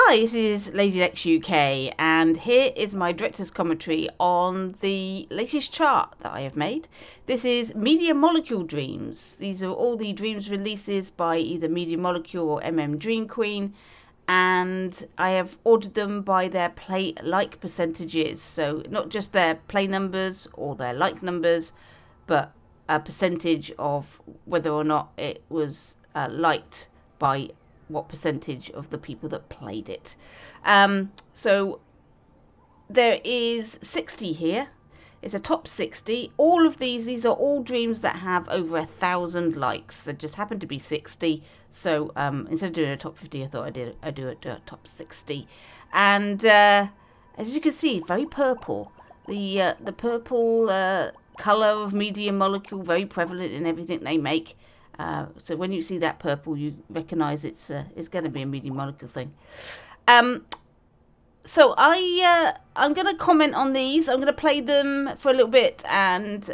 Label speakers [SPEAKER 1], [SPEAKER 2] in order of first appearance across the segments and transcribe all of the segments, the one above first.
[SPEAKER 1] Hi, this is Lady Lex UK, and here is my director's commentary on the latest chart that I have made. This is Media Molecule Dreams. These are all the Dreams releases by either Media Molecule or Dream Queen, and I have ordered them by their play like percentages. So not just their play numbers or their like numbers, but a percentage of whether or not it was liked by what percentage of the people that played it. So there is 60 here. It's a top 60. All of these are all dreams that have over 1,000 likes. There just happen to be 60. So instead of doing a top 50, I thought I'd do a top 60. And as you can see, very purple. The purple color of Media Molecule, very prevalent in everything they make. So when you see that purple, you recognise it's going to be a Media Molecule thing. So I'm going to comment on these. I'm going to play them for a little bit and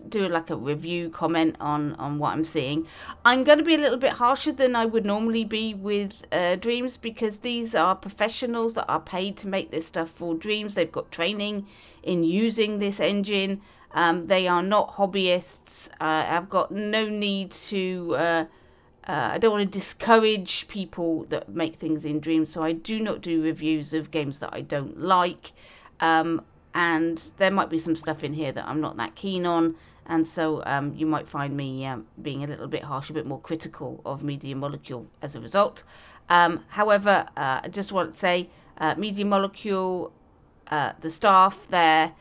[SPEAKER 1] do like a review comment on what I'm seeing. I'm going to be a little bit harsher than I would normally be with Dreams, because these are professionals that are paid to make this stuff for Dreams. They've got training in using this engine. They are not hobbyists. I've got no need to I don't want to discourage people that make things in Dreams, so I do not do reviews of games that I don't like. And there might be some stuff in here that I'm not that keen on, and so you might find me being a little bit harsh, a bit more critical of Media Molecule as a result. However, I just want to say Media Molecule, the staff there,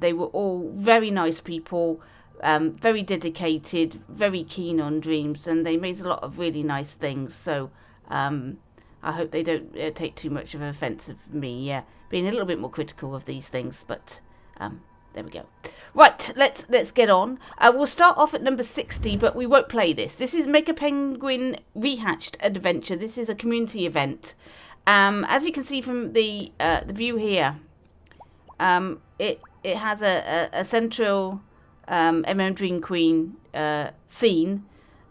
[SPEAKER 1] they were all very nice people. Very dedicated, very keen on Dreams, and they made a lot of really nice things. So I hope they don't take too much of offence of me being a little bit more critical of these things. But there we go. Right, let's get on. We'll start off at number 60, but we won't play this. This is Mega Penguin Rehatched Adventure. This is a community event. As you can see from the view here, it has a central Dream Queen scene,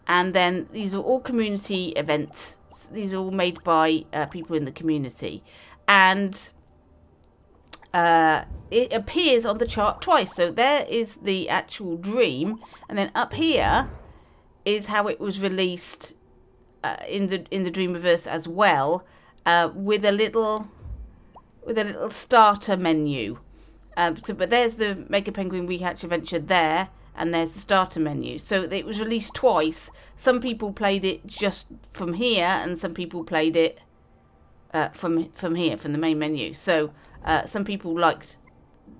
[SPEAKER 1] and then these are all community events. These are all made by people in the community, and it appears on the chart twice. So there is the actual dream, and then up here is how it was released in the Dreamverse as well, with a little starter menu. But there's the Mega Penguin Rehatch Adventure there, and there's the starter menu. So it was released twice. Some people played it just from here, and some people played it from here, from the main menu. So some people liked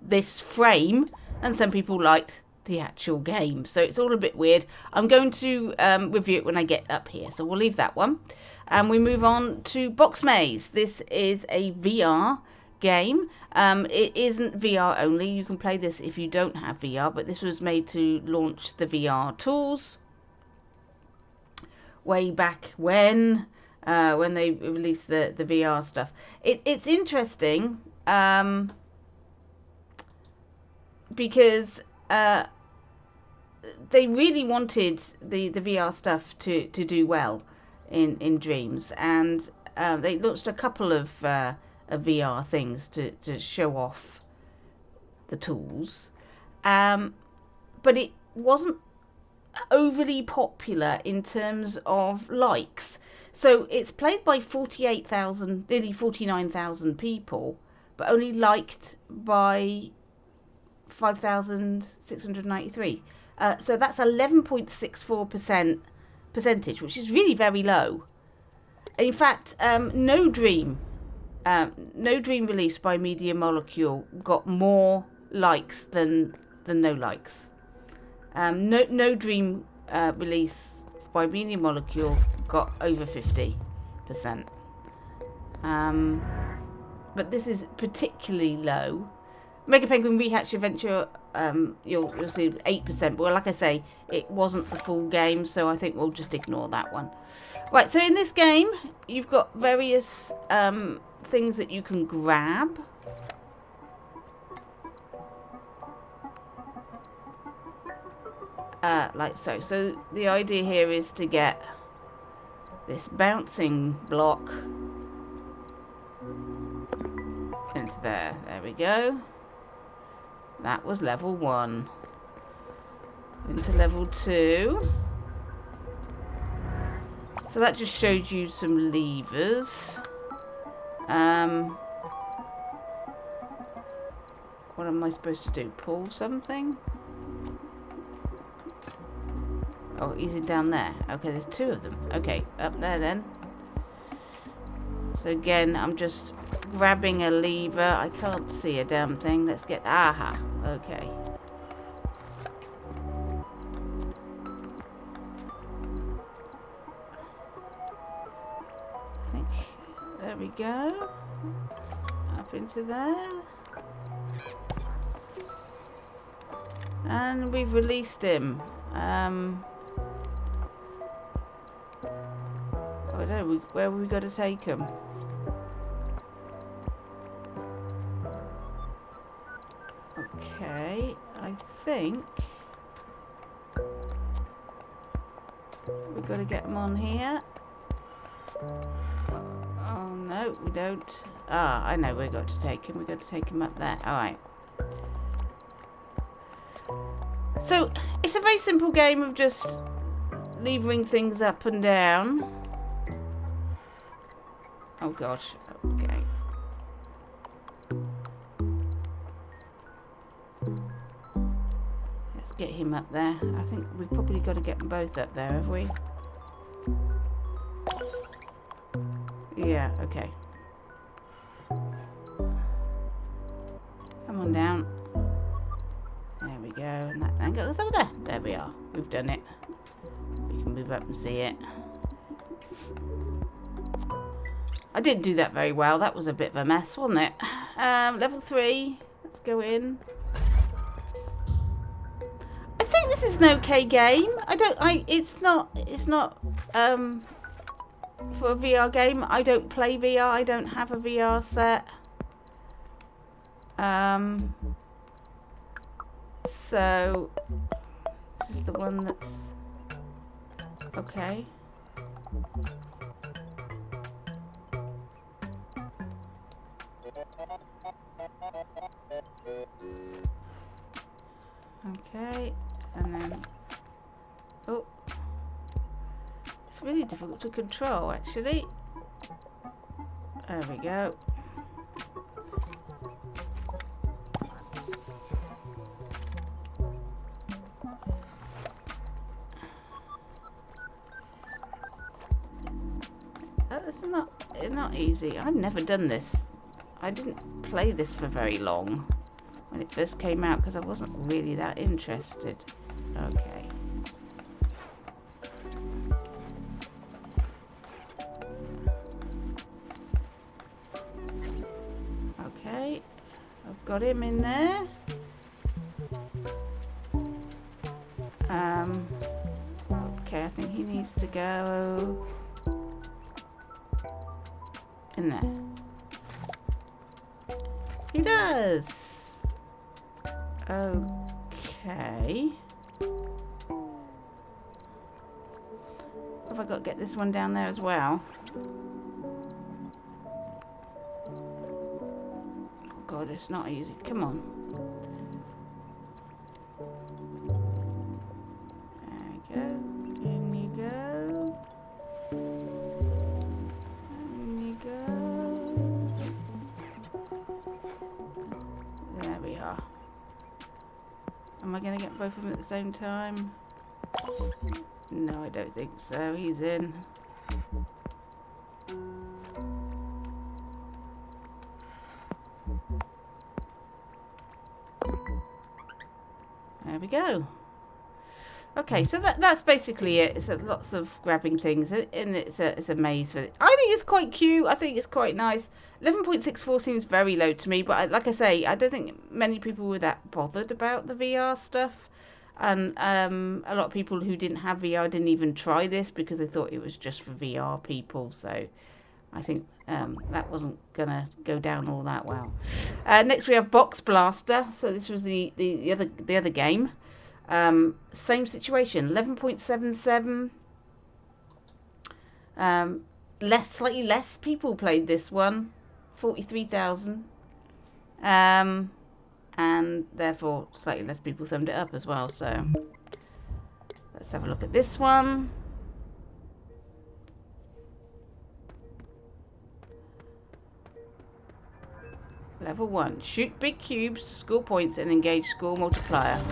[SPEAKER 1] this frame, and some people liked the actual game. So it's all a bit weird. I'm going to review it when I get up here, so we'll leave that one. And we move on to Box Maze. This is a VR game. It isn't VR only. You can play this if you don't have VR, but this was made to launch the VR tools way back when they released the VR stuff. It's interesting because they really wanted the VR stuff to do well in Dreams, and they launched a couple of VR things to show off the tools, but it wasn't overly popular in terms of likes. So it's played by 48,000, nearly 49,000 people, but only liked by 5,693. So that's 11.64% percentage, which is really very low. In fact, no dream released by Media Molecule got more likes than no likes. No dream release by Media Molecule got over 50%. But this is particularly low. Mega Penguin Rehatch Adventure, you'll see 8%. But like I say, it wasn't the full game, so I think we'll just ignore that one. Right, so in this game, you've got various things that you can grab. Like so. So the idea here is to get this bouncing block there. There we go. That was level 1. Into level 2. So that just showed you some levers. What am I supposed to do? Pull something? Oh, easy down there. Okay, there's 2 of them. Okay, up there then. So again, I'm just grabbing a lever. I can't see a damn thing. Let's get... Aha! Okay. I think... There we go. Up into there. And we've released him. I don't know, where have we got to take him? Okay, I think we've got to get him on here. Oh no, we don't. Ah, I know we've got to take him. We've got to take him up there. Alright. So, it's a very simple game of just levering things up and down. Oh gosh, okay. Let's get him up there. I think we've probably got to get them both up there, have we? Yeah, okay. Come on down. There we go. And that then goes over there. There we are. We've done it. We can move up and see it. I didn't do that very well. That was a bit of a mess, wasn't it? Level 3. Let's go in. I think this is an okay game. It's not for a VR game. I don't play VR. I don't have a VR set. So this is the one that's okay. Okay, and then oh, it's really difficult to control actually. There we go. It's not easy. I've never done this. I didn't play this for very long when it first came out because I wasn't really that interested. Okay. Okay. I've got him in there. Okay, I think he needs to go in there. He does. Okay. Have I got to get this one down there as well? Oh God, it's not easy. Come on. There we go. In you go. In you go. There we are. Am I going to get both of them at the same time? No, I don't think so. He's in. There we go. Okay, so that's basically it. It's lots of grabbing things, and it's a maze. I think it's quite cute. I think it's quite nice. 11.64 seems very low to me, but like I say, I don't think many people were that bothered about the VR stuff. And a lot of people who didn't have VR didn't even try this because they thought it was just for VR people. So I think that wasn't gonna go down all that well. Next we have Box Blaster. So this was the other game. Same situation. 11.77. Slightly less people played this one. 43,000. and therefore slightly less people summed it up as well. So let's have a look at this one. Level 1. Shoot big cubes to score points and engage score multiplier.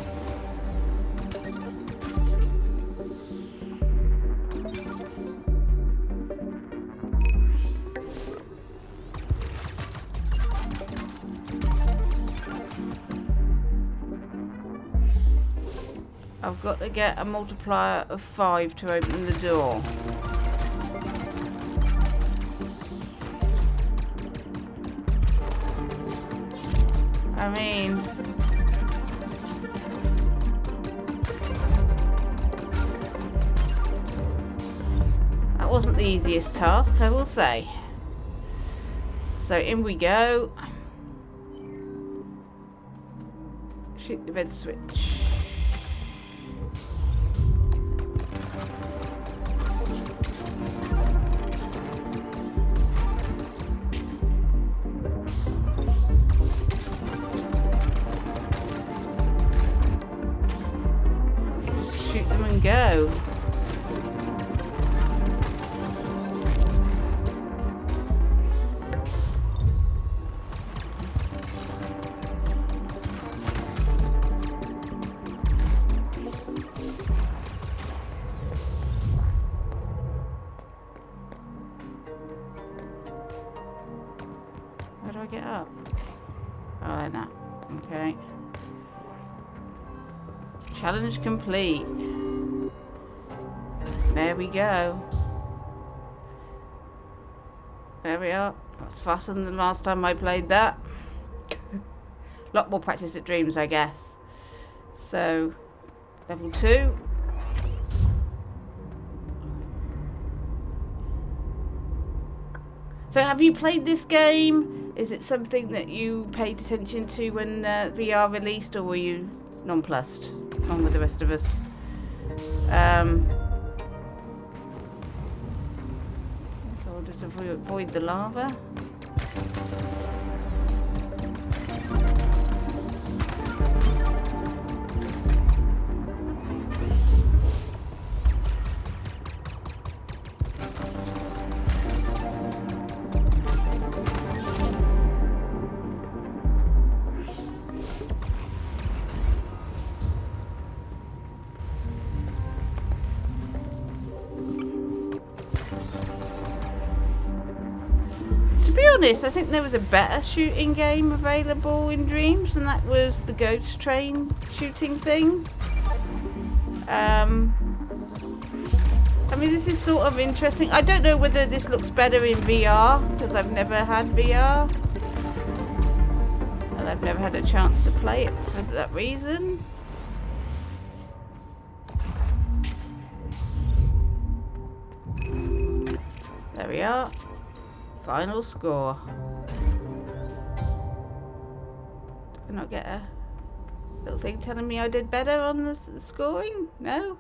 [SPEAKER 1] I've got to get a multiplier of 5 to open the door. I mean, that wasn't the easiest task, I will say. So in we go. Shoot the red switch. Shoot them and go. How do I get up? Oh, no. Okay. Challenge complete. There we go. There we are. That's faster than the last time I played that. A lot more practice at dreams, I guess. So, level 2. So have you played this game? Is it something that you paid attention to when VR released, or were you nonplussed along with the rest of us? So I'll just avoid the lava. To be honest, I think there was a better shooting game available in Dreams, and that was the Ghost Train shooting thing. I mean, this is sort of interesting. I don't know whether this looks better in VR, because I've never had VR. And I've never had a chance to play it for that reason. There we are. Final score. Did I not get a little thing telling me I did better on the scoring? No?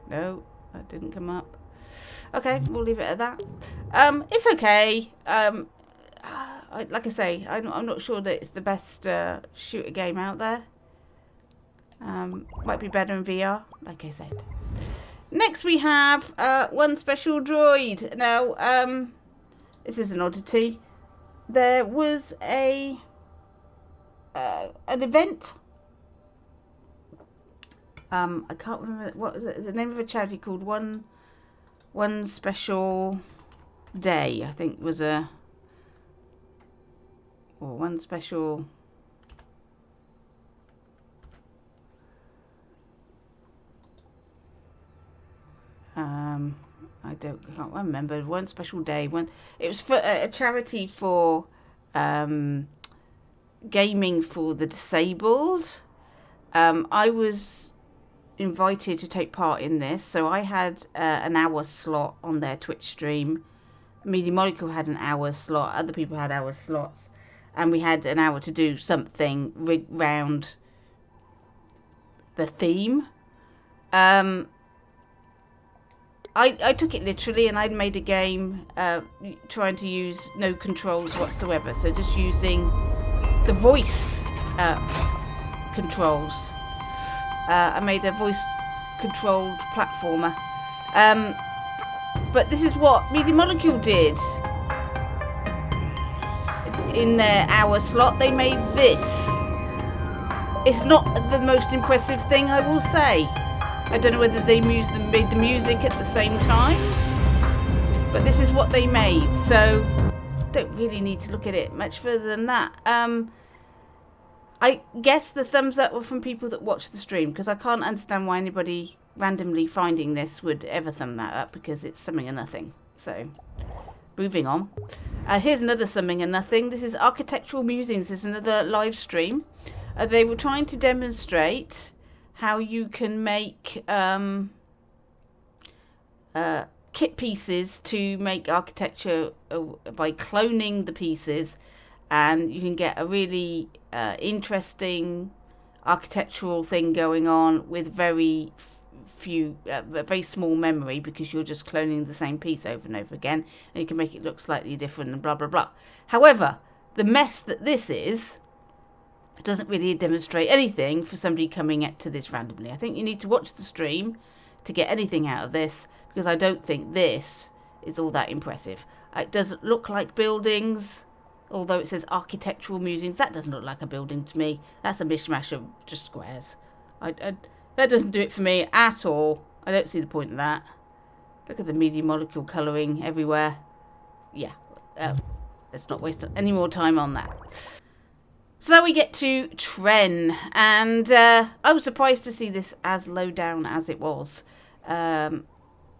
[SPEAKER 1] No, that didn't come up. Okay, we'll leave it at that. It's okay. Like I say, I'm not sure that it's the best shooter game out there. Might be better in VR, like I said. Next we have One Special Droid. Now, this is an oddity. There was an event. I can't remember what was it. The name of a charity called One Special Day. I think was or One Special. I can't remember. One Special Day. It was for a charity for gaming for the disabled. I was invited to take part in this, so I had an hour slot on their Twitch stream. Media Molecule had an hour slot. Other people had hour slots, and we had an hour to do something round the theme. I took it literally, and I'd made a game trying to use no controls whatsoever, so just using the voice controls. I made a voice controlled platformer. But this is what Media Molecule did. In their hour slot, they made this. It's not the most impressive thing, I will say. I don't know whether they made the music at the same time, but this is what they made. So don't really need to look at it much further than that. I guess the thumbs up were from people that watched the stream, because I can't understand why anybody randomly finding this would ever thumb that up, because it's something or nothing. So moving on. Here's another something or nothing. This is Architectural Musings. This is another live stream. They were trying to demonstrate how you can make kit pieces to make architecture by cloning the pieces, and you can get a really interesting architectural thing going on with very small memory, because you're just cloning the same piece over and over again, and you can make it look slightly different and blah blah blah. However, the mess that this is doesn't really demonstrate anything for somebody coming to this randomly. I think you need to watch the stream to get anything out of this, because I don't think this is all that impressive. It doesn't look like buildings, although it says Architectural Musings. That doesn't look like a building to me. That's a mishmash of just squares. That doesn't do it for me at all. I don't see the point of that. Look at the Media Molecule colouring everywhere. Yeah, let's not waste any more time on that. So now we get to Tren, and I was surprised to see this as low down as it was.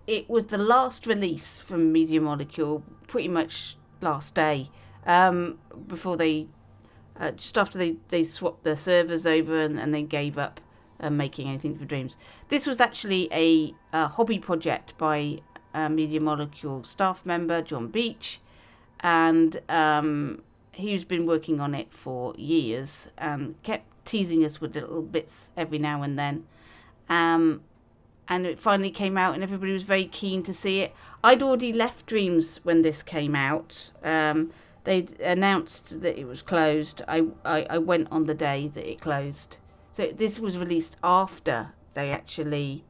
[SPEAKER 1] It was the last release from Media Molecule, pretty much last day, before they, just after they swapped their servers over and they gave up making anything for Dreams. This was actually a hobby project by Media Molecule staff member John Beach, and he's been working on it for years, kept teasing us with little bits every now and then, and it finally came out and everybody was very keen to see it. I'd already left Dreams when this came out. They'd announced that it was closed. I went on the day that it closed. So this was released after they actually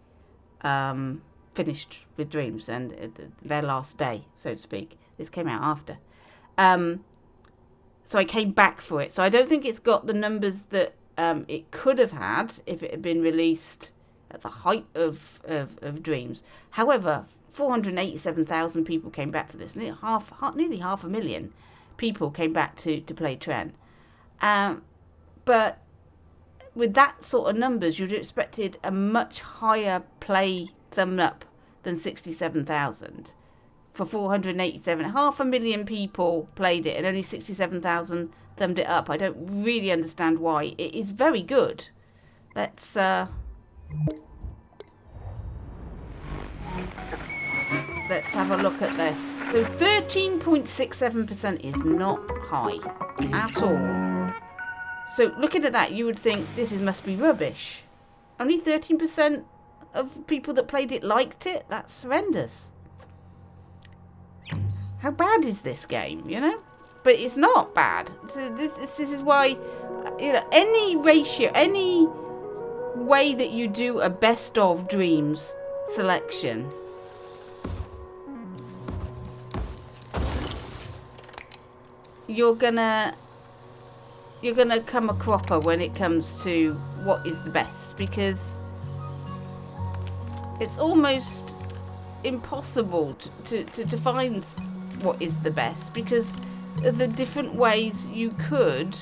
[SPEAKER 1] finished with Dreams, and their last day, so to speak. This came out after. So I came back for it. So I don't think it's got the numbers that it could have had if it had been released at the height of Dreams. However, 487,000 people came back for this. Nearly half a million people came back to play Tren. But with that sort of numbers, you'd have expected a much higher play thumb up than 67,000. For 487, half a million people played it and only 67,000 thumbed it up. I don't really understand why. It is very good. Let's have a look at this. So 13.67% is not high at all. So looking at that, you would think this must be rubbish. Only 13% of people that played it liked it. That's horrendous. How bad is this game, you know? But it's not bad. So this is why, you know, any ratio, any way that you do a best of Dreams selection, you're gonna come a cropper when it comes to what is the best, because it's almost impossible to find what is the best, because of the different ways you could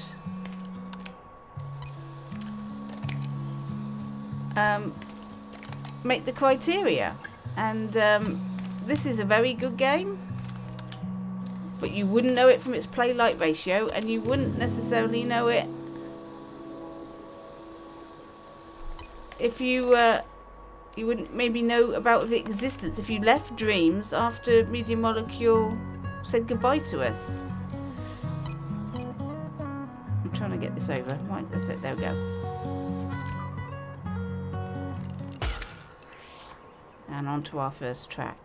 [SPEAKER 1] make the criteria. And this is a very good game, but you wouldn't know it from its play-like ratio, and you wouldn't necessarily know it if you wouldn't maybe know about its existence if you left Dreams after Media Molecule said goodbye to us. I'm trying to get this over. Right, that's it. There we go. And on to our first track.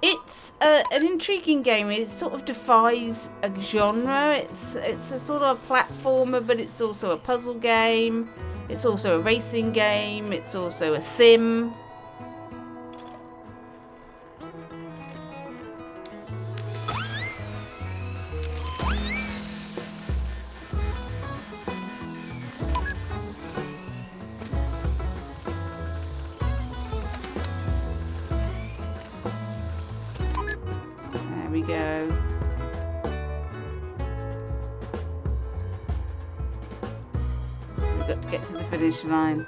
[SPEAKER 1] It's an intriguing game. It sort of defies a genre. It's a sort of platformer, but it's also a puzzle game. It's also a racing game. It's also a sim. There we go. We've got to get to the finish line.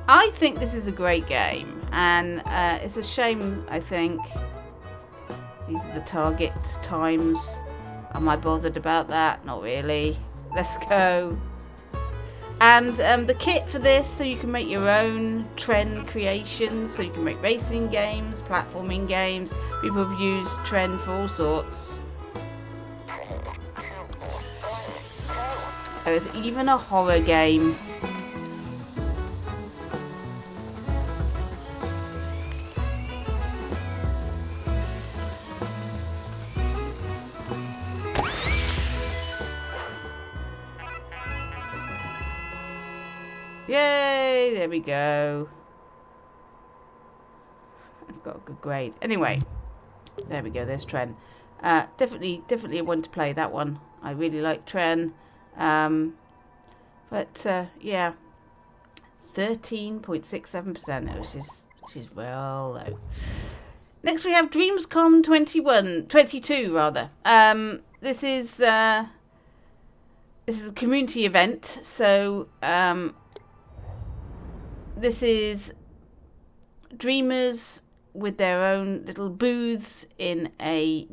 [SPEAKER 1] I think this is a great game, and it's a shame, I think. These are the target times. Am I bothered about that? Not really. Let's go. And the kit for this, so you can make your own trend creations, so you can make racing games, platforming games. People have used trend for all sorts. There's even a horror game. Yay, there we go. I've got a good grade. Anyway, there we go, there's Tren. Definitely a one to play, that one. I really like Tren. Yeah, 13.67%, which is well low. Next we have Dreamscom 22 rather. This is a community event, so this is dreamers with their own little booths in a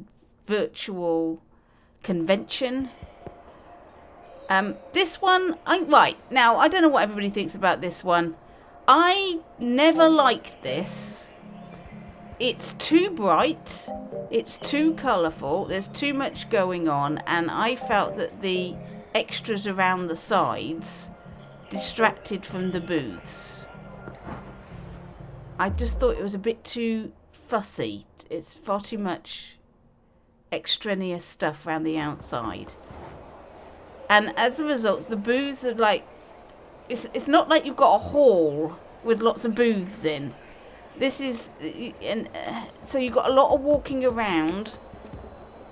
[SPEAKER 1] virtual convention. This one, right, now I don't know what everybody thinks about this one. I never liked this. It's too bright, it's too colourful, there's too much going on, and I felt that the extras around the sides distracted from the booths. I just thought it was a bit too fussy. It's far too much extraneous stuff around the outside. And as a result, the booths are like, it's not like you've got a hall with lots of booths in. This is, so you've got a lot of walking around,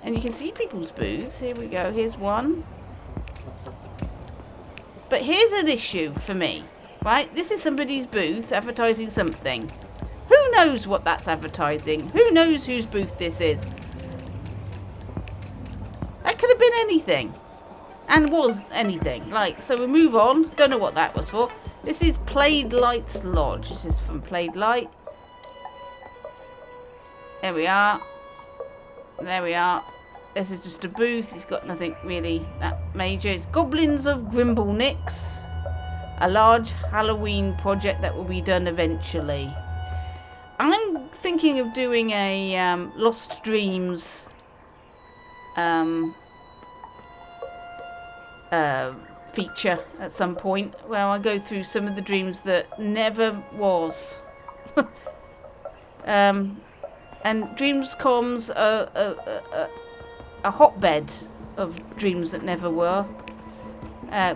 [SPEAKER 1] and you can see people's booths. Here we go, here's one. But here's an issue for me, right? This is somebody's booth advertising something. Who knows what that's advertising? Who knows whose booth this is? That could have been anything. And was anything. Like, so we move on. Don't know what that was for. This is Plaid Light's Lodge. This is from Plaid Light. There we are. There we are. This is just a booth. He's got nothing really that major. It's Goblins of Grimblenix. A large Halloween project that will be done eventually. I'm thinking of doing a Lost Dreams feature at some point where I go through some of the dreams that never was. And Dreamscom's a hotbed of dreams that never were.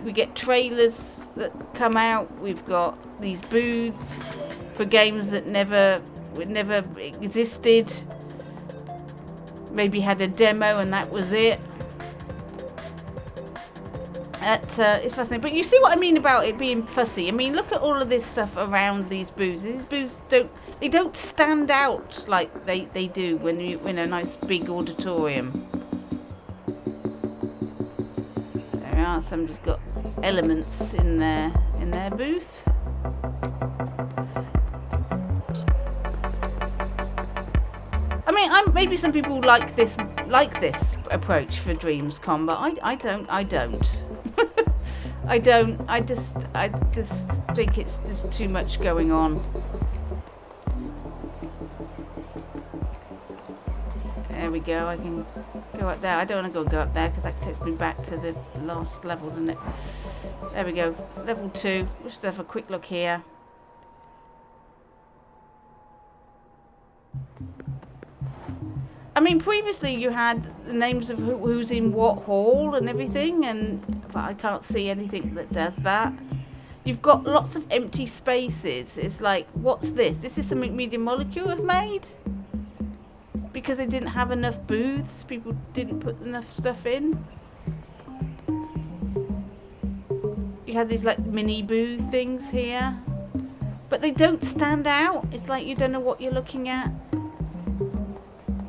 [SPEAKER 1] We get trailers that come out. We've got these booths for games that never existed. Maybe had a demo and that was it. It's fascinating, but you see what I mean about it being fussy. I mean, look at all of this stuff around these booths. These booths don't stand out like they do when you in a nice big auditorium. There are, somebody's got elements in their booth. I mean, maybe some people like this approach for Dreamscom, but I don't. I just think it's just too much going on. There we go. I can go up there. I don't want to go up there because that takes me back to the last level, doesn't it? There we go. Level 2. We'll just have a quick look here. I mean, previously you had the names of who's in what hall and everything, but I can't see anything that does that. You've got lots of empty spaces. It's like, what's this? This is something Media Molecule have made? Because they didn't have enough booths, people didn't put enough stuff in. You had these like mini booth things here, but they don't stand out. It's like you don't know what you're looking at.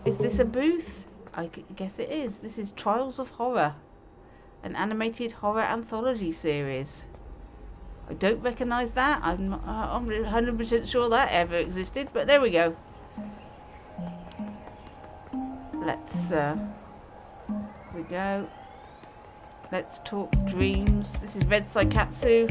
[SPEAKER 1] Is this a booth? I guess it is. This is Trials of Horror, an animated horror anthology series. I don't recognise that. I'm not 100% sure that ever existed, but there we go. Let's we go. Let's talk dreams. This is Red Saikatsu.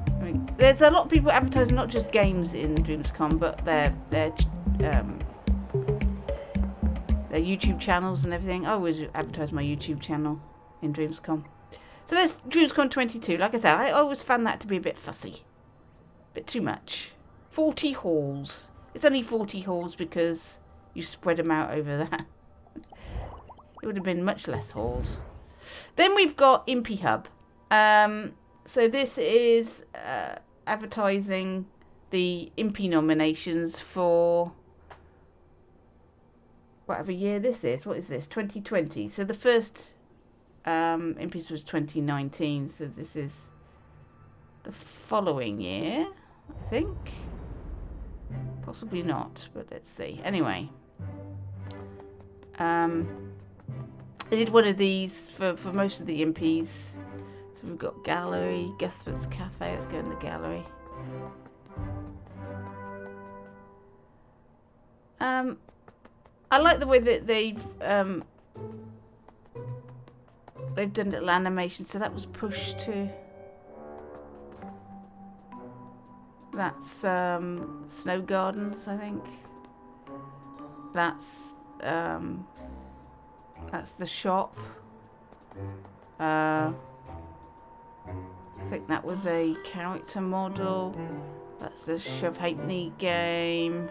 [SPEAKER 1] I mean, there's a lot of people advertising not just games in Dreamscom, but their YouTube channels and everything. I always advertise my YouTube channel in Dreamscom. So there's Dreamscom 22. Like I said, I always found that to be a bit fussy. A bit too much. 40 halls. It's only 40 halls because you spread them out over that. It would have been much less halls. Then we've got Impy Hub. So this is advertising the Impy nominations for whatever year this is. What is this? 2020. So the first Impys was 2019. So this is the following year, I think. Possibly not, but let's see. Anyway, I did one of these for most of the Impys. So we've got gallery, Guthbert's Cafe. Let's go in the gallery. I like the way that they've done little animation. So that was pushed to. That's Snow Gardens, I think. That's the shop. I think that was a character model. That's the Shove Halfpenny game.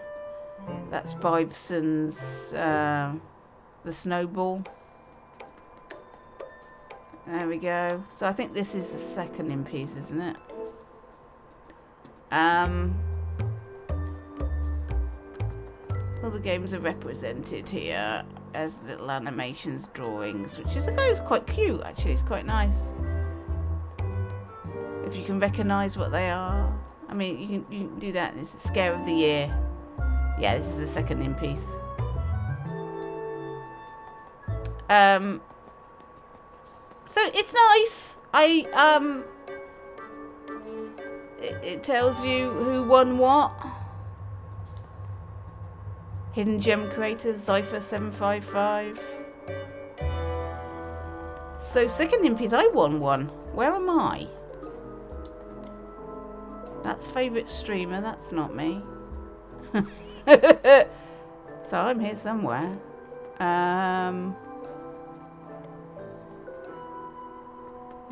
[SPEAKER 1] That's Bibson's the Snowball. There we go. So I think this is the second Impys, isn't it? All the games are represented here as little animations, drawings, which is quite cute actually. It's quite nice if you can recognise what they are. I mean, you can do that. It's a Scare of the Year. Yeah, this is the second Impys. So it's nice. It tells you who won what. Hidden Gem Creators, Cypher 755. So second Impys, I won one. Where am I? That's favourite streamer, that's not me. So I'm here somewhere.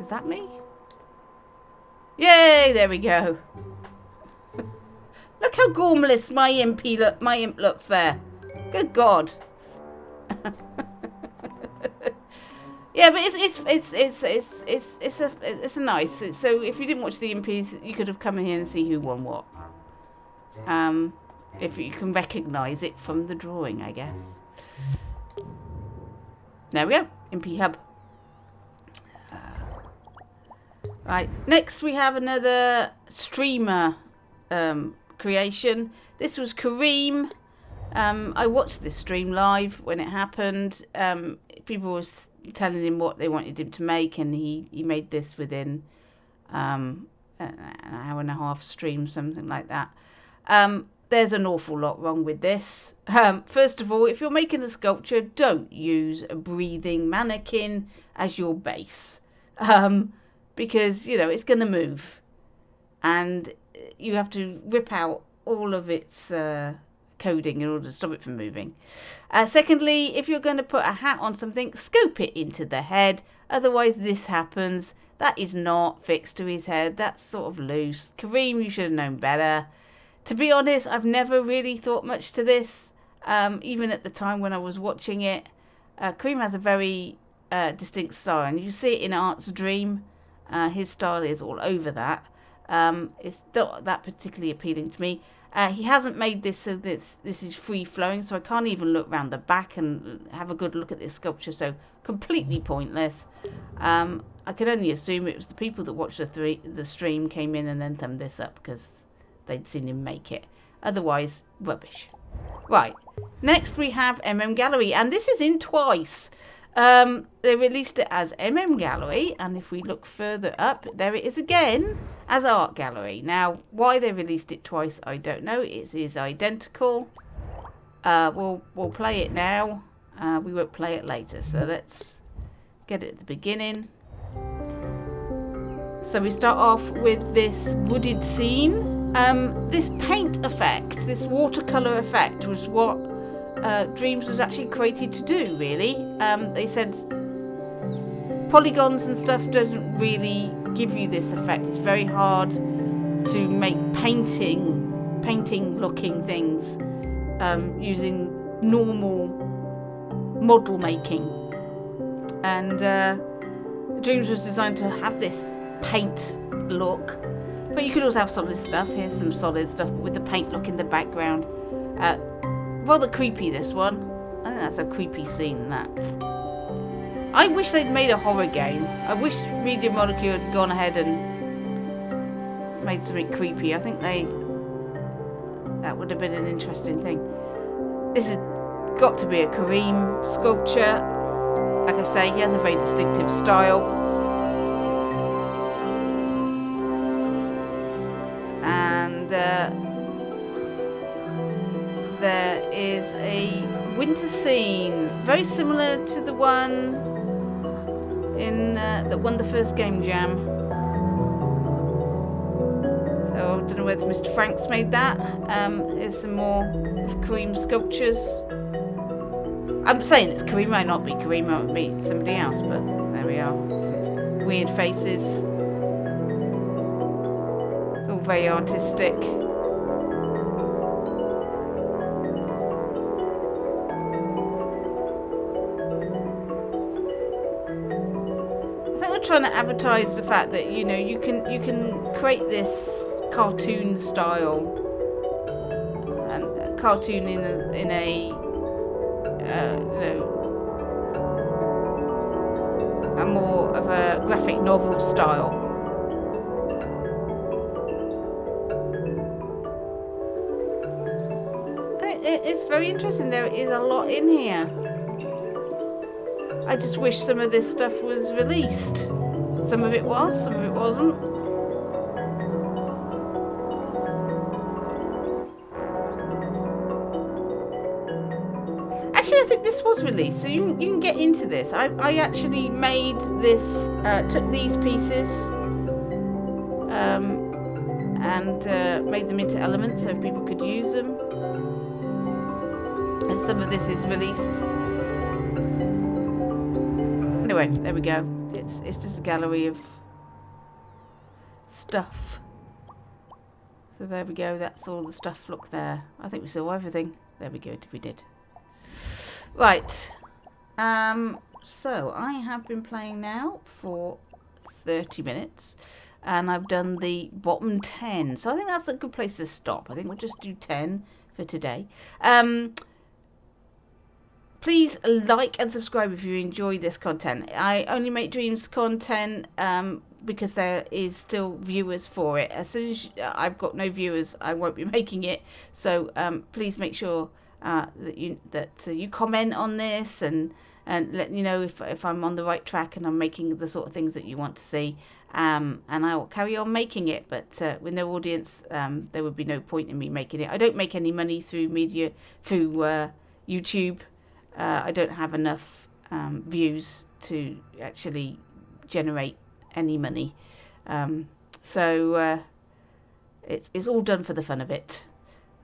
[SPEAKER 1] Is that me? Yay, there we go. Look how gormless my imp looks there. Good God. Yeah, but it's a nice. So if you didn't watch the Impys, you could have come in here and see who won what. If you can recognise it from the drawing, I guess. There we go, Impy Hub. Right, next we have another streamer creation. This was Kareem. I watched this stream live when it happened. People was telling him what they wanted him to make, and he made this within an hour and a half stream, something like that. There's an awful lot wrong with this. First of all, if you're making a sculpture, don't use a breathing mannequin as your base. Because, you know, it's going to move. And you have to rip out all of its coding in order to stop it from moving. Secondly, if you're going to put a hat on something, scope it into the head. Otherwise, this happens. That is not fixed to his head. That's sort of loose. Kareem, you should have known better. To be honest, I've never really thought much to this. Even at the time when I was watching it, Kareem has a very distinct style, and you see it in Art's Dream. His style is all over that. It's not that particularly appealing to me. He hasn't made this so this is free flowing, so I can't even look round the back and have a good look at this sculpture. So completely pointless. I could only assume it was the people that watched the stream came in and then thumbed this up because they'd seen him make it. Otherwise, rubbish. Right, next we have Gallery, and this is in twice. They released it as Gallery, and if we look further up, there it is again as Art Gallery. Now, why they released it twice, I don't know. It is identical. We'll play it now. We won't play it later, so let's get it at the beginning. So we start off with this wooded scene. This paint effect, this watercolor effect, was what Dreams was actually created to do, really. They said polygons and stuff doesn't really give you this effect. It's very hard to make painting looking things using normal model making. And Dreams was designed to have this paint look. But you could also have solid stuff. Here's some solid stuff with the paint look in the background. Rather creepy, this one. I think that's a creepy scene, that. I wish they'd made a horror game. I wish Media Molecule had gone ahead and made something creepy. I think that would have been an interesting thing. This has got to be a Kareem sculpture. Like I say, he has a very distinctive style. There is a winter scene, very similar to the one in that won the first Game Jam. So I don't know whether Mr. Frank's made that. Here's some more Kareem sculptures. I'm saying it's Kareem, might not be Kareem, might be somebody else, but there we are. Some weird faces. All very artistic. Trying to advertise the fact that you can create this cartoon style and cartoon in a more of a graphic novel style. It's very interesting. There is a lot in here. I just wish some of this stuff was released. Some of it was, some of it wasn't. Actually, I think this was released, so you can get into this. I actually made this, took these pieces and made them into elements so people could use them. And some of this is released. Anyway, there we go. It's just a gallery of stuff. So there we go. That's all the stuff. Look there. I think we saw everything. There we go. We did. Right. So I have been playing now for 30 minutes, and I've done the bottom 10. So I think that's a good place to stop. I think we'll just do 10 for today. Please like and subscribe if you enjoy this content. I only make Dreams content because there is still viewers for it. As soon as I've got no viewers, I won't be making it. So please make sure that you comment on this and let me know if I'm on the right track and I'm making the sort of things that you want to see. And I will carry on making it, but with no audience, there would be no point in me making it. I don't make any money through YouTube. I don't have enough views to actually generate any money. So it's all done for the fun of it.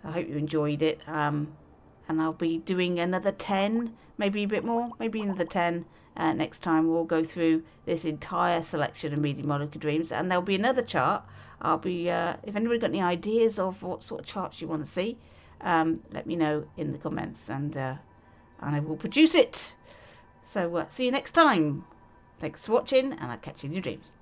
[SPEAKER 1] I hope you enjoyed it. And I'll be doing another 10, maybe a bit more, maybe another 10 next time. We'll go through this entire selection of medium molecular dreams, and there'll be another chart. I'll be, if anybody got any ideas of what sort of charts you want to see, let me know in the comments, and I will produce it. So see you next time. Thanks for watching, and I'll catch you in your dreams.